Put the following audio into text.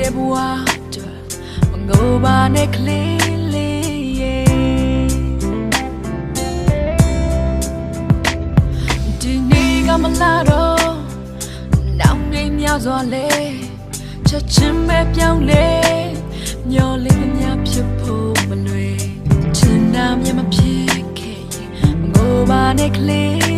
တဲ့ဘဝအတွက်မငိုပါနဲ့ကလေးလေးဒီနေ့ကမလာတော့နောက်နေများစွာလဲချက်ချင်းပဲပြောင်းလဲမျောလေးမများဖြစ်ဖို့မလွယ်ချင်တာမြတ်မဖြစ်ခဲ့ရင်မငိုပါနဲ့ကလေး